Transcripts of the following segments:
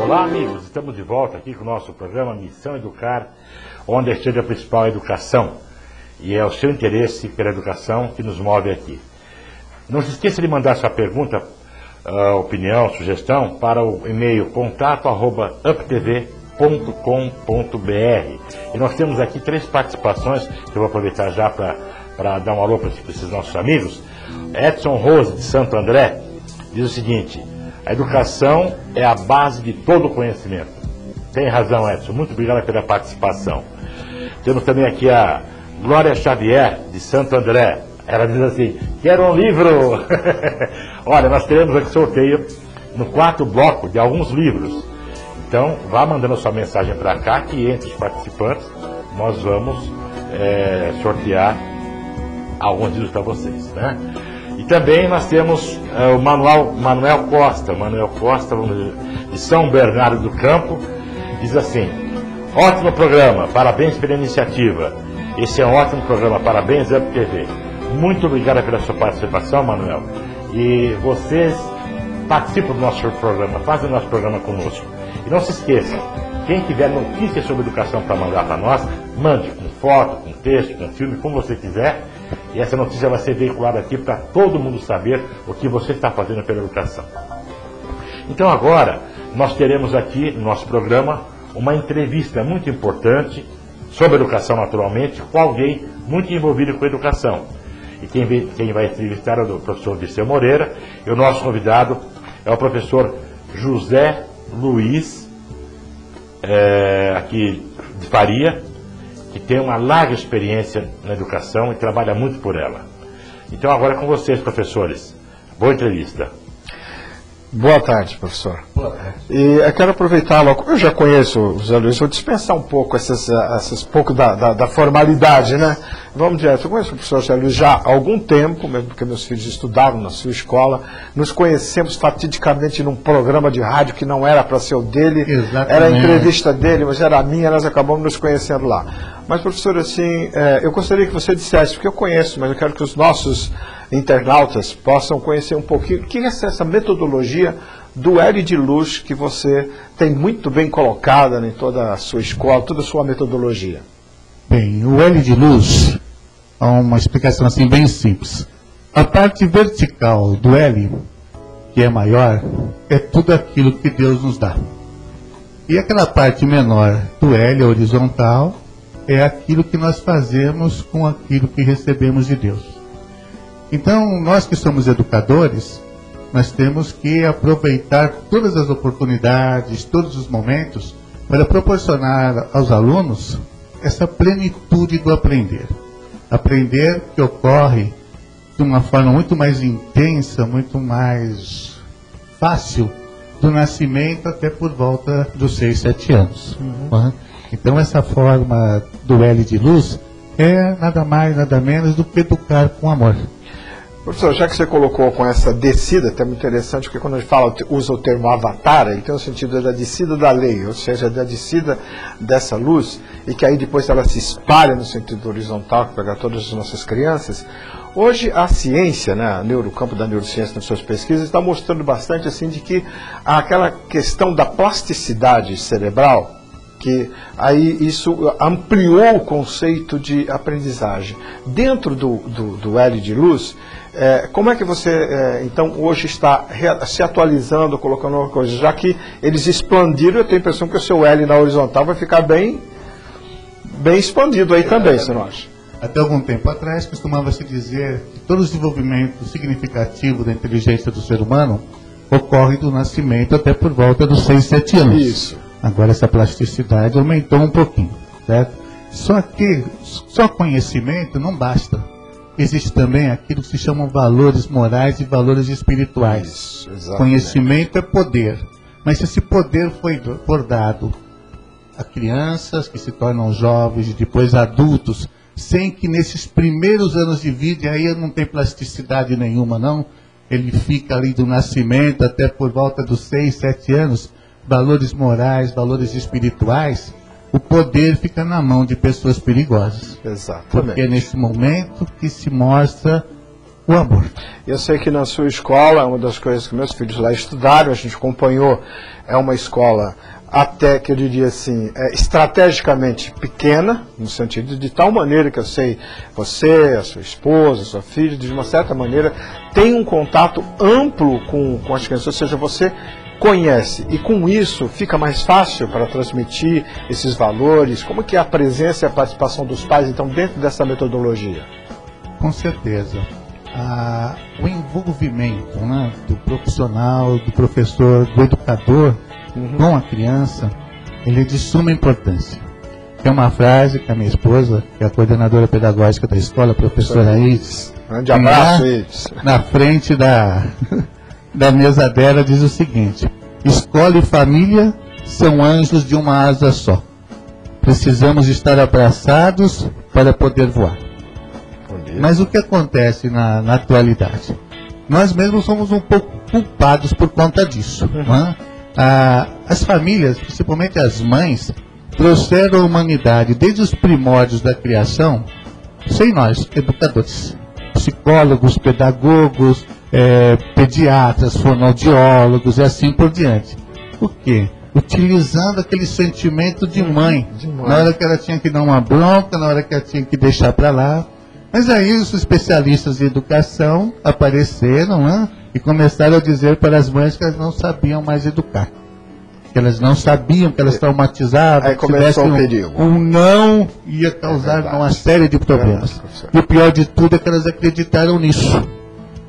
Olá, amigos, estamos de volta aqui com o nosso programa Missão Educar, onde a estrela principal é a educação, e é o seu interesse pela educação que nos move aqui. Não se esqueça de mandar sua pergunta, opinião, sugestão para o e-mail contato@uptv.com.br. E nós temos aqui 3 participações que eu vou aproveitar já para dar um alô para esses nossos amigos. Edson Rose, de Santo André, diz o seguinte: a educação é a base de todo o conhecimento. Tem razão, Edson. Muito obrigado pela participação. Temos também aqui a Glória Xavier, de Santo André. Ela diz assim: quero um livro! Olha, nós teremos aqui sorteio no 4º bloco de alguns livros. Então, vá mandando sua mensagem para cá, que entre os participantes nós vamos sortear alguns livros para vocês, né? E também nós temos o Manuel Costa, de São Bernardo do Campo, diz assim: ótimo programa, parabéns pela iniciativa. Esse é um ótimo programa, parabéns UpTV. Muito obrigado pela sua participação, Manuel. E vocês participam do nosso programa, fazem o nosso programa conosco. E não se esqueçam, quem tiver notícias sobre educação para mandar para nós, mande com foto, com texto, com filme, como você quiser. E essa notícia vai ser veiculada aqui para todo mundo saber o que você está fazendo pela educação. Então agora, nós teremos aqui no nosso programa uma entrevista muito importante sobre educação, naturalmente, com alguém muito envolvido com educação. E quem vai entrevistar é o professor Dirceu Moreira, e o nosso convidado é o professor José Luiz, aqui de Faria, que tem uma larga experiência na educação e trabalha muito por ela. Então agora é com vocês, professores. Boa entrevista. Boa tarde, professor. Boa tarde. E eu quero aproveitar, eu já conheço o José Luiz, vou dispensar um pouco pouco da formalidade, né? Vamos direto. Eu conheço o professor José Luiz já há algum tempo, mesmo porque meus filhos estudaram na sua escola. Nos conhecemos fatidicamente num programa de rádio que não era para ser o dele. Exatamente. Era a entrevista dele, mas era a minha, nós acabamos nos conhecendo lá. Mas, professor, assim, eu gostaria que você dissesse, porque eu conheço, mas eu quero que os nossos internautas possam conhecer um pouquinho o que é essa metodologia do L de luz que você tem muito bem colocada em toda a sua escola, toda a sua metodologia. Bem, o L de luz é uma explicação assim bem simples. A parte vertical do L, que é maior, é tudo aquilo que Deus nos dá. E aquela parte menor do L, horizontal, é aquilo que nós fazemos com aquilo que recebemos de Deus. Então, nós que somos educadores, nós temos que aproveitar todas as oportunidades, todos os momentos, para proporcionar aos alunos essa plenitude do aprender. Aprender que ocorre de uma forma muito mais intensa, muito mais fácil, do nascimento até por volta dos 6, 7 anos. Então, essa forma do L de luz é nada mais, nada menos do que educar com amor. Professor, já que você colocou com essa descida, é muito interessante, porque quando a gente usa o termo avatar, ele tem o sentido da descida da lei, ou seja, da descida dessa luz, e que aí depois ela se espalha no sentido horizontal, que pega todas as nossas crianças. Hoje a ciência, né, o campo da neurociência nas suas pesquisas, está mostrando bastante assim de que aquela questão da plasticidade cerebral, que aí isso ampliou o conceito de aprendizagem. Dentro do L de luz, como é que você, então, hoje está se atualizando, colocando uma coisa, já que eles expandiram, eu tenho a impressão que o seu L na horizontal vai ficar bem expandido aí também, você não acha? Até algum tempo atrás, costumava-se dizer que todo o desenvolvimento significativo da inteligência do ser humano ocorre do nascimento até por volta dos 6, 7 anos. Isso. Agora essa plasticidade aumentou um pouquinho, certo? Só que só conhecimento não basta. Existe também aquilo que se chamam valores morais e valores espirituais. Isso, conhecimento é poder, mas se esse poder for dado a crianças que se tornam jovens e depois adultos, sem que nesses primeiros anos de vida, e aí não tem plasticidade nenhuma não, ele fica ali do nascimento até por volta dos 6, 7 anos, valores morais, valores espirituais, o poder fica na mão de pessoas perigosas. Exatamente. Porque é nesse momento que se mostra o amor. Eu sei que na sua escola, uma das coisas que meus filhos lá estudaram, a gente acompanhou, é uma escola até que eu diria assim, estrategicamente pequena, no sentido de tal maneira que eu sei, você, a sua esposa, a sua filha, de uma certa maneira, tem um contato amplo com as crianças, ou seja, você conhece, e com isso fica mais fácil para transmitir esses valores. Como que é a presença e a participação dos pais, então, dentro dessa metodologia? Com certeza. O envolvimento, né, do profissional, do professor, do educador com a criança, ele é de suma importância. Tem uma frase que a minha esposa, que é a coordenadora pedagógica da escola, a professora Ives, grande abraço, Ives, na frente da mesa dela, diz o seguinte: escola e família são anjos de uma asa só. Precisamos estar abraçados para poder voar. Mas o que acontece na atualidade? Nós mesmos somos um pouco culpados por conta disso. Né? As famílias, principalmente as mães, trouxeram a humanidade desde os primórdios da criação, sem nós, educadores, psicólogos, pedagogos, pediatras, fonoaudiólogos e assim por diante. Por quê? Utilizando aquele sentimento de mãe, na hora que ela tinha que dar uma bronca, na hora que ela tinha que deixar para lá. Mas aí os especialistas em educação apareceram, né, e começaram a dizer para as mães que elas não sabiam mais educar. Que elas não sabiam, que elas traumatizavam, aí que se tivesse um não ia causar uma série de problemas. E o pior de tudo é que elas acreditaram nisso.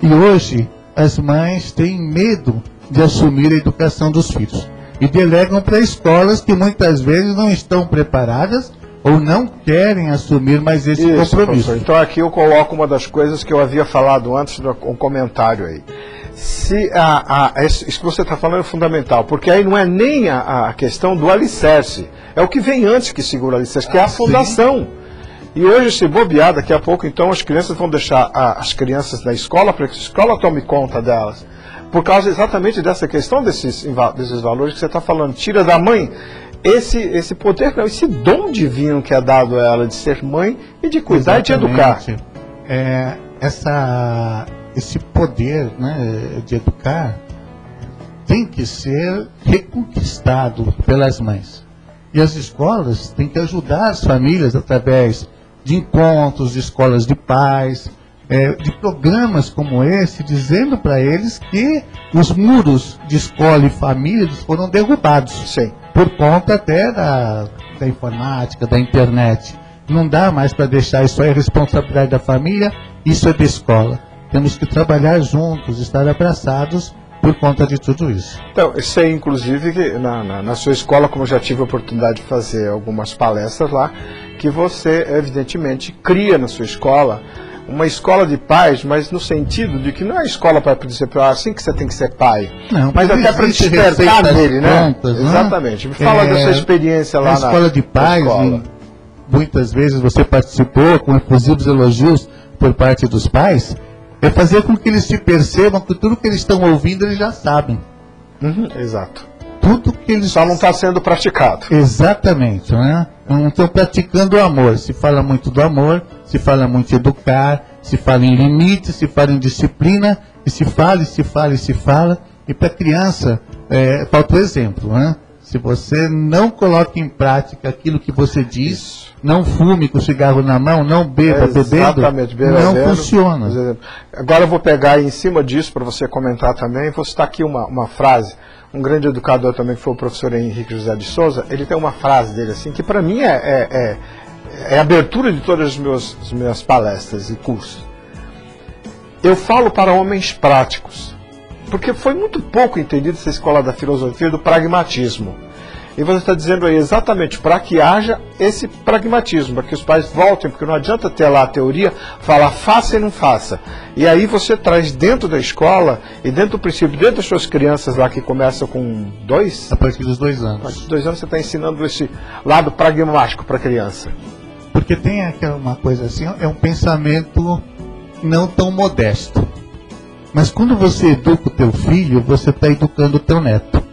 E hoje as mães têm medo de assumir a educação dos filhos. E delegam para escolas que muitas vezes não estão preparadas ou não querem assumir mais esse compromisso. Professor. Então aqui eu coloco uma das coisas que eu havia falado antes, um comentário aí. Isso que você está falando é fundamental, porque aí não é nem a questão do alicerce, é o que vem antes que segura o alicerce, que é a fundação. E hoje, se bobear, daqui a pouco, então, as crianças vão deixar as crianças na escola, para que a escola tome conta delas, por causa exatamente dessa questão desses valores que você está falando. Tira da mãe esse poder, esse dom divino que é dado a ela de ser mãe e de cuidar. Exatamente. E de educar. Esse poder, né, de educar tem que ser reconquistado pelas mães. E as escolas têm que ajudar as famílias através de encontros, de escolas de pais, de programas como esse, dizendo para eles que os muros de escola e família foram derrubados. Sim. Por conta até da informática, da internet. Não dá mais para deixar isso aí, a responsabilidade da família, isso é da escola. Temos que trabalhar juntos, estar abraçados por conta de tudo isso. Então, eu sei inclusive que na sua escola, como eu já tive a oportunidade de fazer algumas palestras lá, que você evidentemente cria na sua escola uma escola de pais, mas no sentido de que não é escola para dizer assim que você tem que ser pai, não, mas até para despertar nele, né? Prontas, exatamente. Me fala da sua experiência lá na escola de pais. Muitas vezes você participou com efusivos elogios por parte dos pais. É fazer com que eles te percebam que tudo que eles estão ouvindo eles já sabem. Exato. Tudo que eles só não está sendo praticado. Exatamente, né? Não estão praticando o amor. Se fala muito do amor, se fala muito em educar, se fala em limite, se fala em disciplina, e se fala, e se fala, e se fala. E para a criança, falta o exemplo, né? Se você não coloca em prática aquilo que você diz, não fume com o cigarro na mão, não beba bebendo, não funciona. Agora eu vou pegar em cima disso para você comentar também. Vou citar aqui uma frase. Um grande educador também, que foi o professor Henrique José de Souza, ele tem uma frase dele assim, que para mim é a abertura de todas as minhas palestras e cursos. Eu falo para homens práticos, porque foi muito pouco entendido essa escola da filosofia do pragmatismo. E você está dizendo aí exatamente para que haja esse pragmatismo, para que os pais voltem, porque não adianta ter lá a teoria, falar faça e não faça. E aí você traz dentro da escola, e dentro do princípio, dentro das suas crianças lá que começam com 2... A partir dos 2 anos. A partir dos 2 anos você está ensinando esse lado pragmático para a criança. Porque tem aquela uma coisa assim, é um pensamento não tão modesto. Mas quando você educa o teu filho, você está educando o teu neto.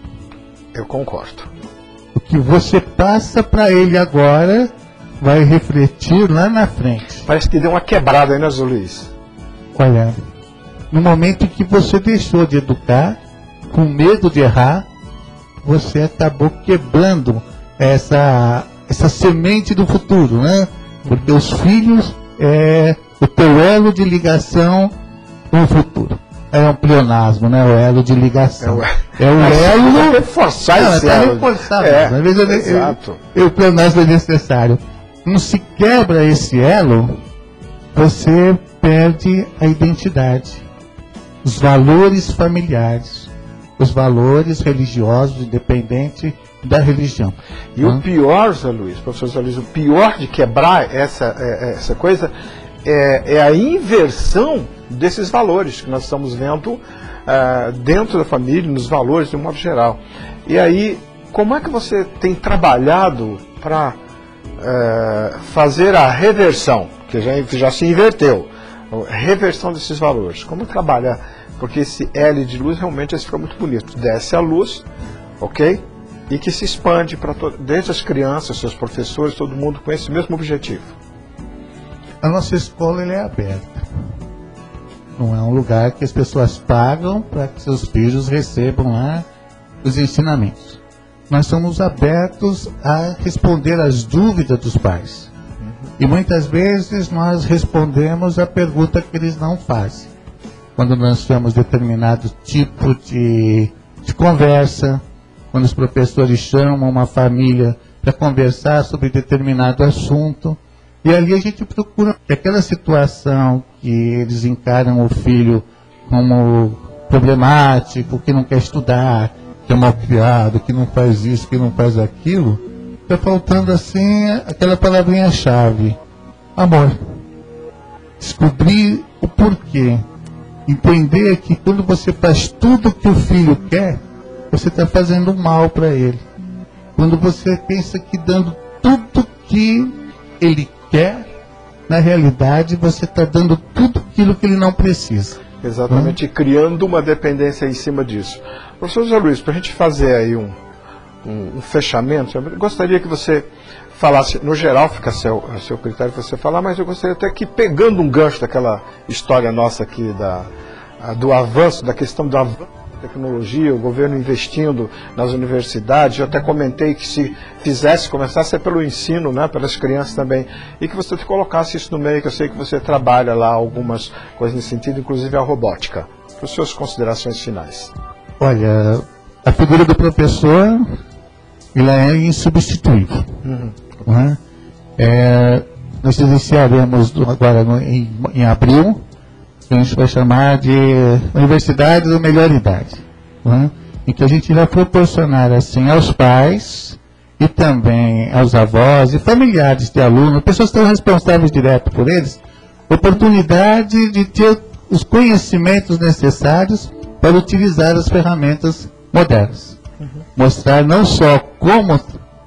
Eu concordo. O que você passa para ele agora vai refletir lá na frente. Parece que deu uma quebrada aí, né, Zé Luiz? Olha, no momento em que você deixou de educar, com medo de errar, você acabou quebrando essa semente do futuro, né? Porque os filhos é o teu elo de ligação com o futuro. É um pleonasmo, né? O elo de ligação. É o elo... reforçar esse elo. Reforçado. Às vezes exato. O pleonasmo é necessário. Não se quebra esse elo, você perde a identidade, os valores familiares, os valores religiosos, independente da religião. E o pior, Zé Luiz, professor Zé Luiz, o pior de quebrar essa coisa é a inversão desses valores que nós estamos vendo dentro da família, nos valores de um modo geral. E aí, como é que você tem trabalhado para fazer a reversão, que já se inverteu, a reversão desses valores? Como trabalhar? Porque esse L de luz realmente fica muito bonito. Desce a luz, ok? E que se expande para desde as crianças, seus professores, todo mundo com esse mesmo objetivo. A nossa escola é aberta. Não é um lugar que as pessoas pagam para que seus filhos recebam lá os ensinamentos. Nós somos abertos a responder às dúvidas dos pais. E muitas vezes nós respondemos a pergunta que eles não fazem. Quando nós temos determinado tipo de conversa, quando os professores chamam uma família para conversar sobre determinado assunto, e ali a gente procura que aquela situação que eles encaram o filho como problemático, que não quer estudar, que é mal criado, que não faz isso, que não faz aquilo, está faltando assim aquela palavrinha-chave: amor. Descobrir o porquê. Entender que quando você faz tudo o que o filho quer, você está fazendo mal para ele. Quando você pensa que dando tudo que ele quer, na realidade você está dando tudo aquilo que ele não precisa. Exatamente, e criando uma dependência em cima disso. Professor José Luiz, para a gente fazer aí um fechamento, eu gostaria que você falasse, no geral fica a seu critério você falar, mas eu gostaria até que, pegando um gancho daquela história nossa aqui do avanço, da questão do avanço da tecnologia, o governo investindo nas universidades, eu até comentei que se começasse a ser pelo ensino, né, pelas crianças também, e que você colocasse isso no meio, que eu sei que você trabalha lá algumas coisas nesse sentido, inclusive a robótica. As suas considerações finais. Olha, a figura do professor, ela é insubstituível. Né? Nós iniciaremos agora em abril, que a gente vai chamar de Universidade da Melhor Idade, né? Em que a gente irá proporcionar assim aos pais e também aos avós e familiares de alunos, pessoas que estão responsáveis direto por eles, oportunidade de ter os conhecimentos necessários para utilizar as ferramentas modernas. Mostrar não só como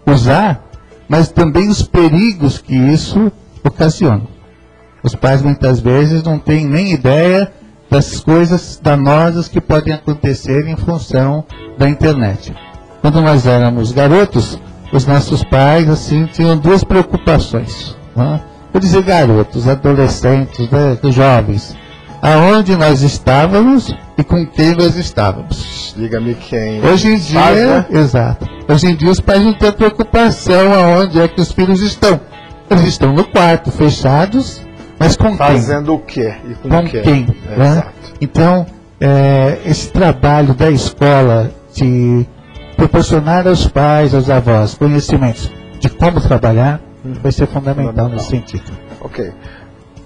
usar, mas também os perigos que isso ocasiona. Os pais muitas vezes não têm nem ideia das coisas danosas que podem acontecer em função da internet. Quando nós éramos garotos, os nossos pais assim tinham duas preocupações. Né? Vou dizer garotos, adolescentes, né, jovens. Aonde nós estávamos e com quem nós estávamos. Diga-me quem. Hoje em dia, faz, né? Exato. Hoje em dia os pais não têm preocupação aonde é que os filhos estão. Eles estão no quarto, fechados, mas com fazendo o quê? E com quem? Né? Exato. Então, esse trabalho da escola de proporcionar aos pais, aos avós, conhecimentos de como trabalhar, vai ser fundamental nesse sentido. Ok.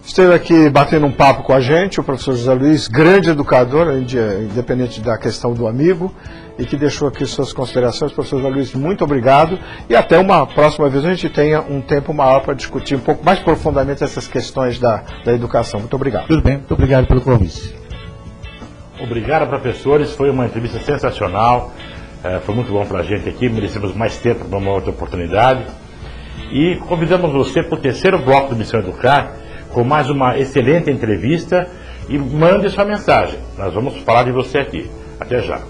Esteve aqui batendo um papo com a gente o professor José Luiz, grande educador, independente da questão do amigo, e que deixou aqui suas considerações. Professor José Luiz, muito obrigado, e até uma próxima vez a gente tenha um tempo maior para discutir um pouco mais profundamente essas questões da educação. Muito obrigado. Tudo bem, muito obrigado pelo convite. Obrigado, professores, foi uma entrevista sensacional, foi muito bom para a gente aqui, merecemos mais tempo para uma outra oportunidade, e convidamos você para o terceiro bloco do Missão Educar, com mais uma excelente entrevista, e mande sua mensagem. Nós vamos falar de você aqui. Até já.